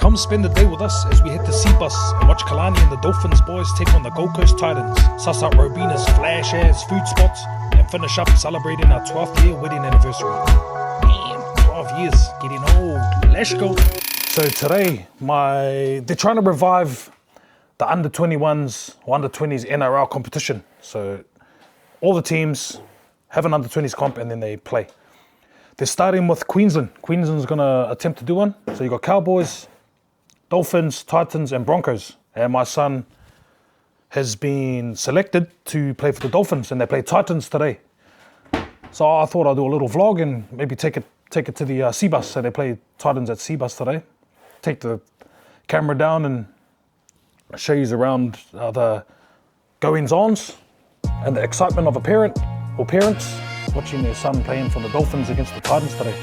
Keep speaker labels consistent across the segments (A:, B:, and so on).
A: Come spend the day with us as we head to CBUS and watch Kilarney and the Dolphins boys take on the Gold Coast Titans, suss out Robina's flash-ass food spots, and finish up celebrating our 12th year wedding anniversary. Damn, 12 years, getting old. Let's go. So today, they're trying to revive the under-21s or under-20s NRL competition. So all the teams have an under-20s comp and then they play. They're starting with Queensland. Queensland's going to attempt to do one. So you got Cowboys, Dolphins, Titans and Broncos. And my son has been selected to play for the Dolphins and they play Titans today. So I thought I'd do a little vlog and maybe take it to the CBUS. So they play Titans at CBUS today. Take the camera down and show you around the goings-ons and the excitement of a parent or parents watching their son playing for the Dolphins against the Titans today.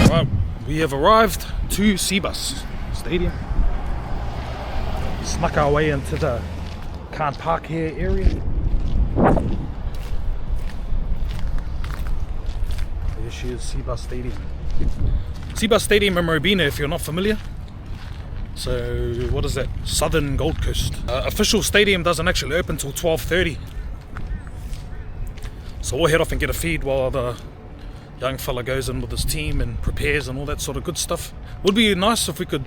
A: Alright, we have arrived to CBUS Stadium. Snuck our way into the can't park here area. There she is, CBUS Stadium. CBUS Stadium in Robina, if you're not familiar. So, what is that? Southern Gold Coast. Official stadium doesn't actually open till 12:30. So we'll head off and get a feed while the young fella goes in with his team and prepares and all that sort of good stuff. Would be nice if we could,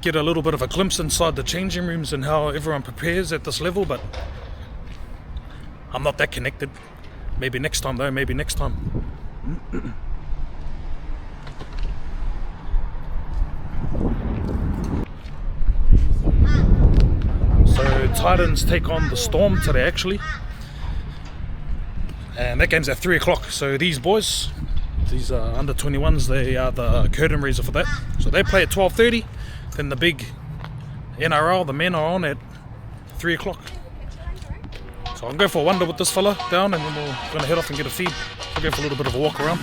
A: get a little bit of a glimpse inside the changing rooms and how everyone prepares at this level, but I'm not that connected. Maybe next time though, maybe next time. So Titans take on the Storm today actually. And that game's at 3 o'clock. So these boys, these under 21s, they are the curtain raiser for that. So they play at 12:30. Then the big NRL, the men are on at 3 o'clock. So I'll go for a wander with this fella down and then we're going to head off and get a feed. I'll go for a little bit of a walk around.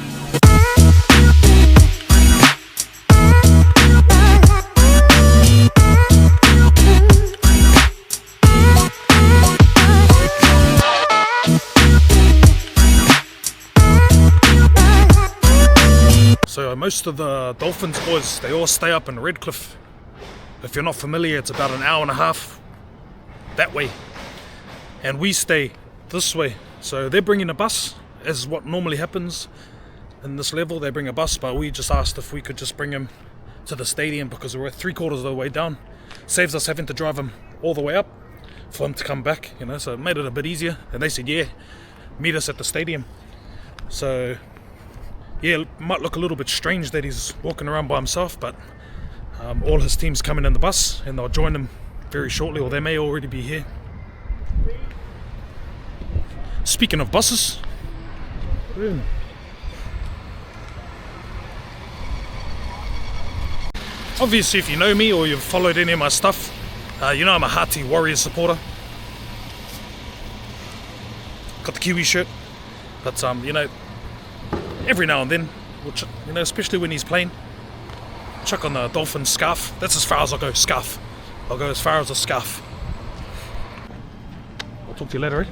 A: So most of the Dolphins boys, they all stay up in Redcliffe. If you're not familiar, it's about an hour and a half that way. And we stay this way. So they're bringing a bus, as what normally happens in this level. They bring a bus, but we just asked if we could just bring him to the stadium because we're 3/4 of the way down. Saves us having to drive him all the way up for him to come back, so it made it a bit easier. And they said, yeah, meet us at the stadium. So yeah, it might look a little bit strange that he's walking around by himself, but all his team's coming in the bus and they'll join him very shortly, or they may already be here. Speaking of buses, obviously if you know me or you've followed any of my stuff, I'm a hearty Warriors supporter. Got the Kiwi shirt, but every now and then, especially when he's playing, chuck on the Dolphins scarf. That's as far as I'll go, scarf. I'll go as far as a scarf. I'll talk to you later, eh?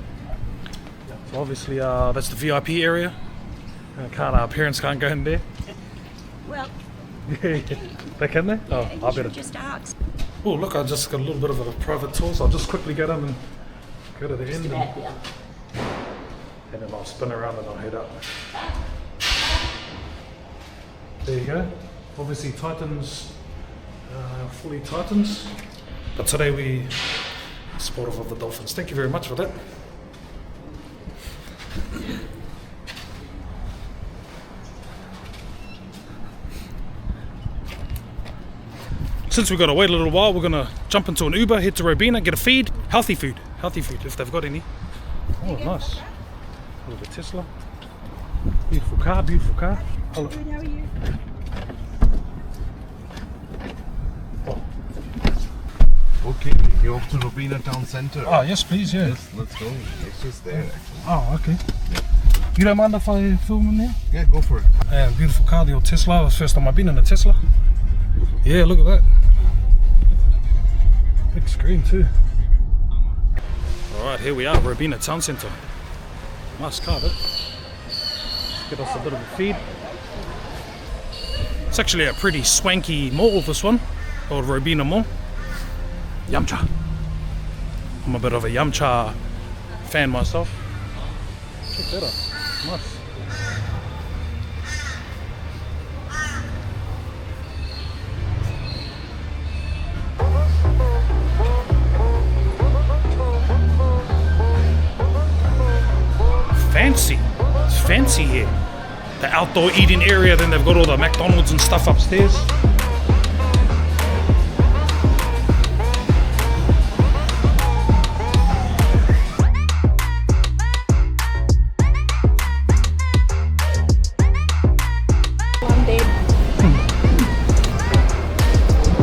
A: So obviously that's the VIP area. Parents can't go in there.
B: Well,
A: they can they? Oh, I better.
B: Just ask.
A: Oh, look, I just got a little bit of a private tour, so I'll just quickly get them and go to the end. And then I'll spin around and I'll head up. There you go. Obviously Titans, fully Titans. But today we are supportive of the Dolphins. Thank you very much for that. Since we've got to wait a little while, we're going to jump into an Uber, head to Robina, get a feed. Healthy food if they've got any. Oh, nice. A little bit Tesla. Beautiful car. Hello.
B: Good, how are you?
C: Okay, you're off to Robina Town Centre.
A: Oh, yes, please, yeah.
C: Yes, let's go. It's just there, actually.
A: Oh, okay. Yeah. You don't mind if I film in there?
C: Yeah, go for it.
A: Beautiful car, the old Tesla. The first time I've been in a Tesla. Yeah, look at that. Big screen too. Right, here we are, Robina Town Centre. Nice car, though. Let's get us a bit of a feed. It's actually a pretty swanky mall, this one, called Robina Mall. Yamcha. I'm a bit of a Yamcha fan myself. Check that out. Nice. Fancy. It's fancy here. The outdoor eating area, then they've got all the McDonald's and stuff upstairs.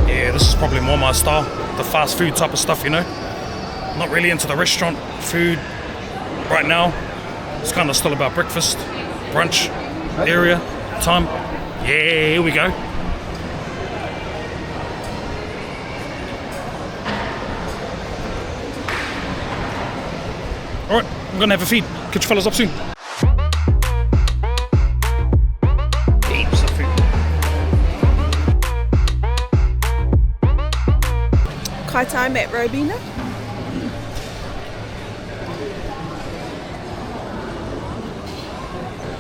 A: Yeah, this is probably more my style. The fast food type of stuff, you know. I'm not really into the restaurant food right now. It's kind of still about breakfast, brunch area, time. Yeah, here we go. Alright, I'm gonna have a feed. Catch you fellas up soon. Heaps of food.
B: Kai time at Robina.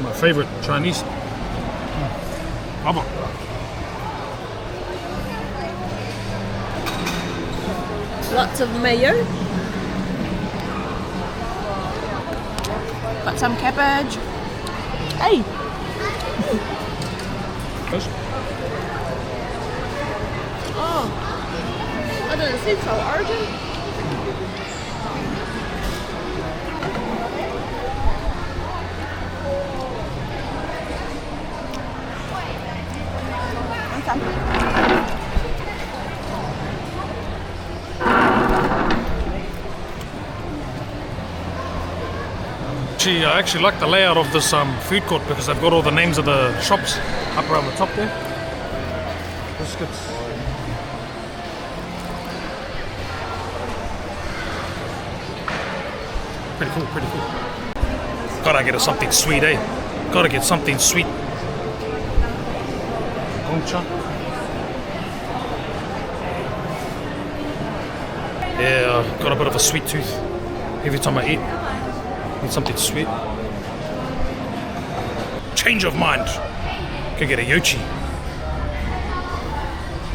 A: My favorite Chinese. Baba.
B: Lots of mayo. Got some cabbage. Hey!
A: Yes.
B: Oh, I didn't see so urgent.
A: Gee, I actually like the layout of this food court because they've got all the names of the shops up around the top there. Biscuits. Pretty cool, pretty cool. Gotta get us something sweet, eh? Gotta get something sweet. Gongcha. Yeah, I've got a bit of a sweet tooth. Every time I eat, need something sweet. Change of mind. Could get a yochi.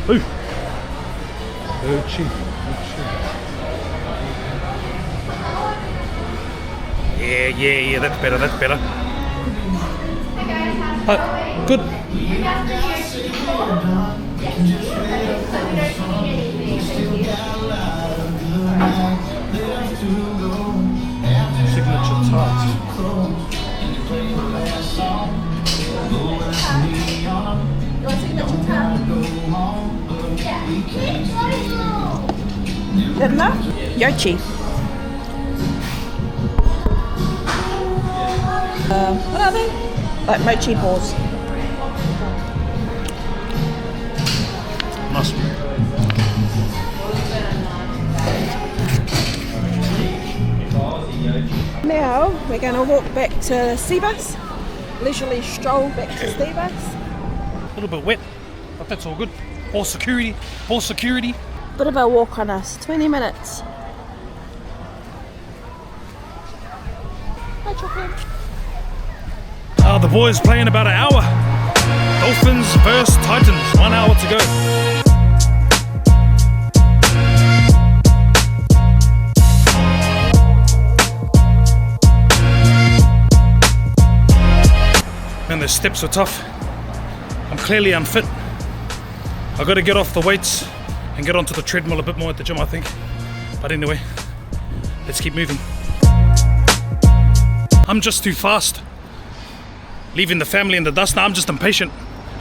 A: Ooh. Yochi. Yeah, that's better, that's better. Good. Signature tart.
B: Good enough? Yochi. What are they? Like mochi balls.
A: Nice.
B: Now we're going to walk back to CBUS. Leisurely stroll back to CBUS.
A: A little bit wet, but that's all good. More security, more security.
B: Bit of a walk on us, 20 minutes. Hi, chocolate.
A: The boys play in about an hour. Dolphins versus Titans, 1 hour to go. Man, the steps were tough. I'm clearly unfit. I've got to get off the weights and get onto the treadmill a bit more at the gym, I think. But anyway, let's keep moving. I'm just too fast. Leaving the family in the dust. Now I'm just impatient.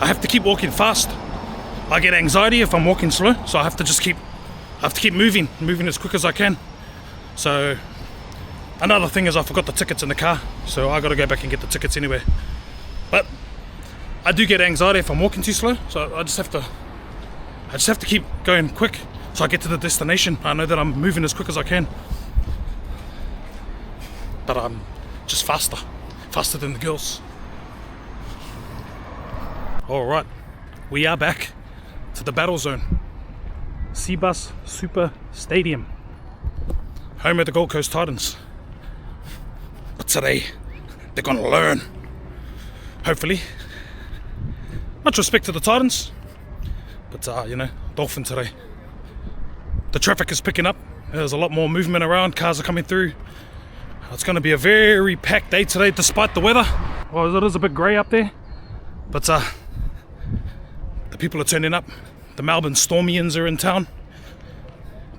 A: I have to keep walking fast. I get anxiety if I'm walking slow, so I have to keep moving as quick as I can. So another thing is I forgot the tickets in the car, so I got to go back and get the tickets anyway. But I do get anxiety if I'm walking too slow, so I just have to keep going quick so I get to the destination. I know that I'm moving as quick as I can. but I'm just faster than the girls. Alright, we are back to the battle zone. CBUS Super Stadium, home of the Gold Coast Titans. But today, they're gonna learn, hopefully. Much respect to the Titans, but Dolphin today. The traffic is picking up. There's a lot more movement around. Cars are coming through. It's going to be a very packed day today, despite the weather. Well, it is a bit grey up there, but the people are turning up. The Melbourne Stormians are in town,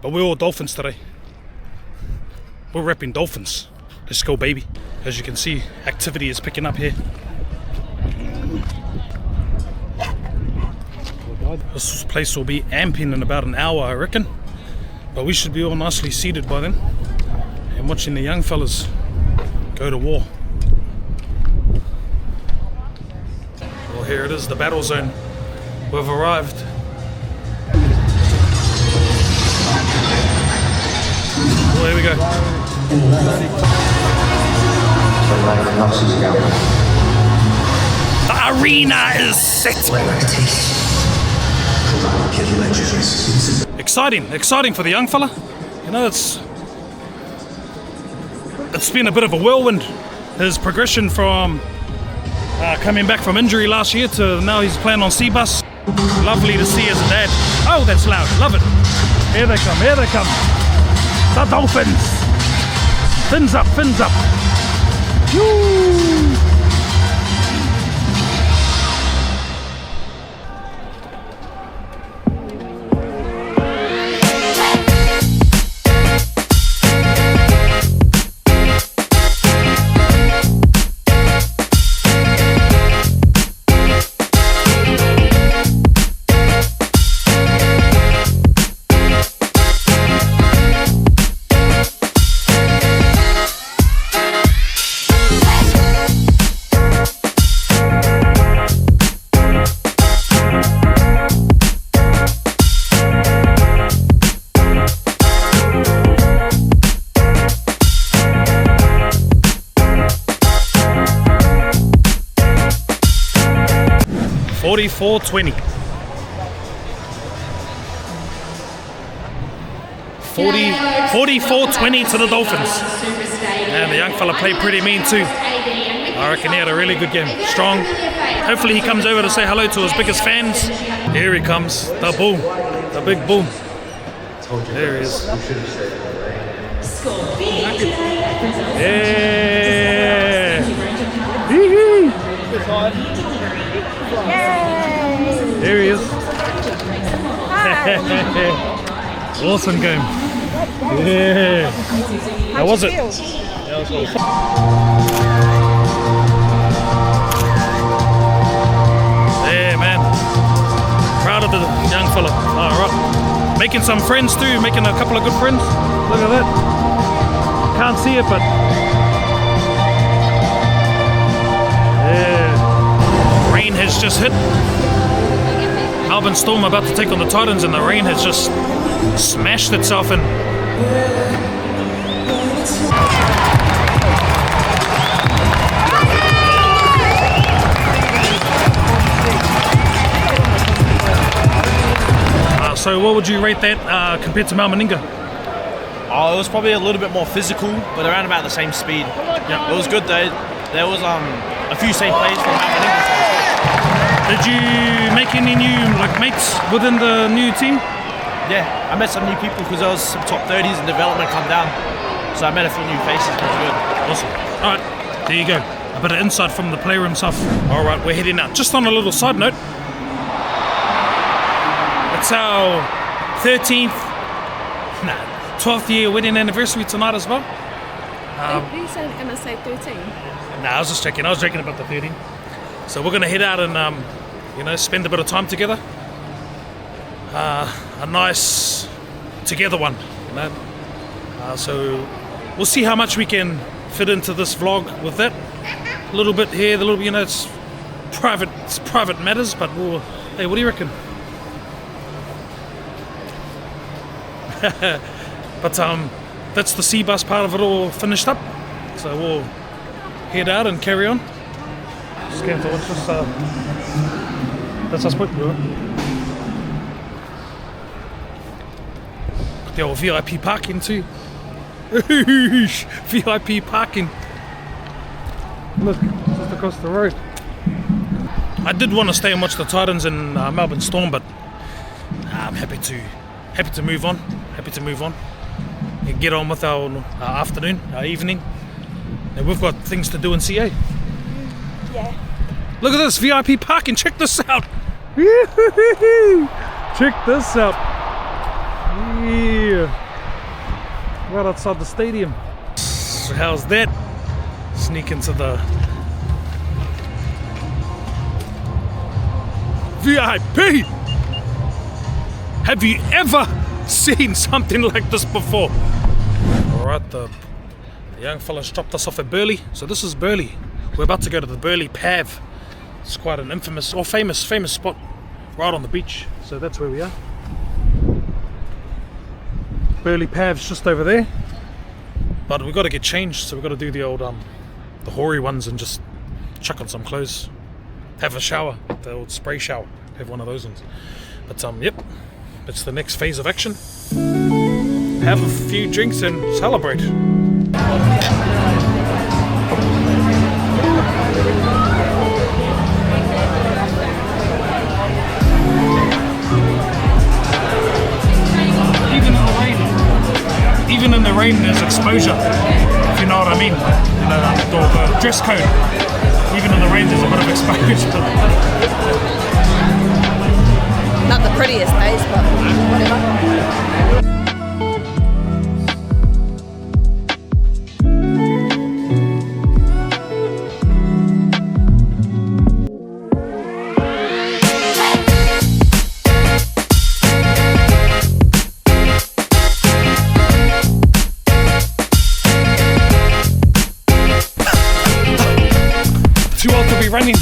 A: but we're all Dolphins today. We're repping Dolphins. Let's go, baby. As you can see, activity is picking up here. This place will be amping in about an hour, I reckon. But we should be all nicely seated by then and watching the young fellas go to war. Well, here it is, the battle zone. We've arrived. Well, here we go. The arena is set. Exciting for the young fella. You know, it's been a bit of a whirlwind. His progression from coming back from injury last year to now he's playing on CBUS. Lovely to see as a dad. Oh, that's loud. Love it. Here they come. The Dolphins. Fins up. Woo! 44-20. 44-20 to the Dolphins. And the young fella played pretty mean too. I reckon he had a really good game. Strong. Hopefully he comes over to say hello to his biggest fans. Here he comes. The boom. The big boom. There he is. Yeah. There he is. Awesome game. Yeah. How was it? That was awesome. Yeah, man. Proud of the young fella. Alright. Making some friends too, making a couple of good friends. Look at that. Can't see it, but yeah. Rain has just hit. Melbourne Storm about to take on the Titans, and the rain has just smashed itself in. So what would you rate that compared to Malmaninga?
D: Oh, it was probably a little bit more physical, but around about the same speed. Yeah. It was good though. There was a few safe plays from Malmaninga.
A: Did you make any new mates within the new team?
D: Yeah, I met some new people because there was some top 30s in development come down. So I met a few new faces, which was good.
A: Awesome. Alright, there you go. A bit of insight from the player himself. Alright, we're heading out. Just on a little side note, it's our 12th year wedding anniversary tonight as well.
B: You said going to say 13?
A: Nah, I was just checking. I was joking about the 13. So we're going to head out and, spend a bit of time together. A nice together one, so we'll see how much we can fit into this vlog with that. A little bit here, it's private matters, but hey, what do you reckon? But that's the CBUS part of it all finished up. So we'll head out and carry on. Scan to watch this. That's us, bro. Got the old VIP parking too. VIP parking. Look, just across the road. I did want to stay and watch the Titans in Melbourne Storm, but I'm happy to move on. Happy to move on and get on with our afternoon, our evening. And we've got things to do in CA.
B: Yeah.
A: Look at this VIP parking. Check this out. Check this out. Yeah. Right outside the stadium. So how's that? Sneak into the VIP. Have you ever seen something like this before? Alright, the young fellas dropped us off at Burleigh. So this is Burleigh. We're about to go to the Burleigh Pav. It's quite an infamous or famous spot right on the beach. So that's where we are. Burleigh Pav's just over there. But we've got to get changed, so we've got to do the old the hoary ones and just chuck on some clothes. Have a shower, the old spray shower. Have one of those ones. But yep, it's the next phase of action. Have a few drinks and celebrate. Even in the rain, there's exposure, if you know what I mean. You know, the dress code. Even in the rain, there's a bit of exposure.
B: Not the prettiest days, but whatever.
A: Too old to be running.